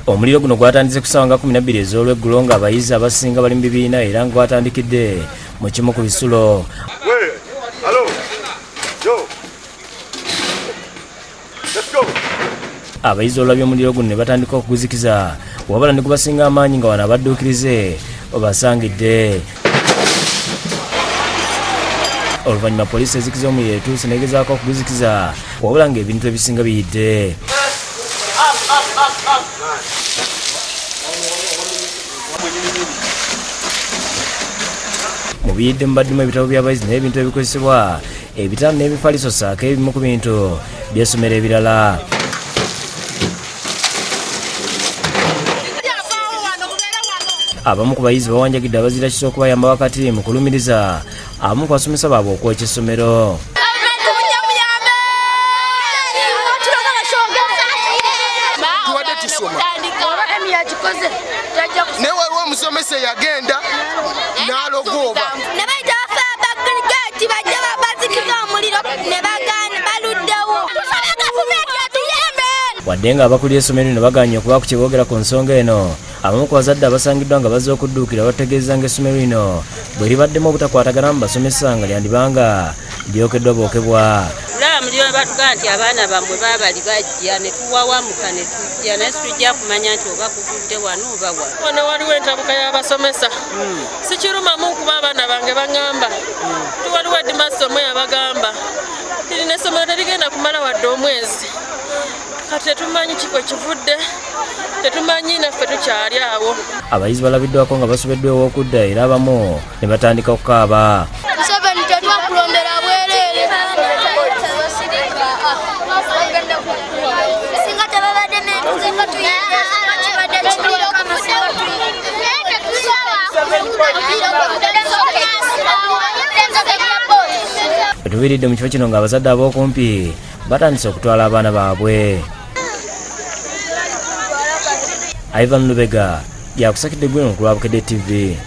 Omuliro guno gwatandise ku ssaawa nga 12 ez'olweggulo ng'abayizi abasinga bali mu bibiina era gwatandikidde mu kimu ku bisulo. Abayizi olwabya omuliro guno ne batandika okuguzikiza wabula ne gubasinga amaanyi nga wano abadduukirize obasangidde. Oluvannyuma poliisi ezikiza omuliro etuuse negezaako okuguzikiza wabula ng'ebintu ebisinga biyidde. Mu biyidde mubaddemu ebitabo by'abayizi n'ebintu ebikozesebwa ebitaano n'ebifaliso ssaako ebimu ku bintu by'essomero ebirala. Abamu ku bayizi bawanjagidde abazira kiso okubayamba wakati mu kulumiriza abamu ku basomesa baabwe okwokya essomero. Ne waliwo omusomesa yagenda n'alogooba wadde nga abakulira essomero lino baganye okuba ku kyeboogera ku nsonga eno, abamu ku bazadde abasangiddwa nga bazze okudduukira bategeeza nga essomero lino bwe libaddemu obutakwatagana mu basomesa nga lyandibanga lyokeddwa bookebwa. Muliro batugaa nti abaana bammwe baabali bajja ne tuwawamuka ne tujja naye tujja kumanya nti oba kuvudde wano oba wano. Wano waliwo entabuka y'abasomesa. Sikirumamu kuba abaana bange baŋŋamba. Waliwo Headmaster omu yabagamba. Lino essomero terigenda kumala wadde omwezi. Kati tetumanyi kiko kivudde. Tetumanyi naffe tukyali awo. Abayizi balabiddwako nga basobeddwa ew'okudda era abamu ne batandika okukaaba. Tubiridde mu kifo kino ng'abazadde ab'okumpi batandise okutwala abaana baabwe. Ivan Lubega yakusakidde Gwe ku Lwabukedde TV.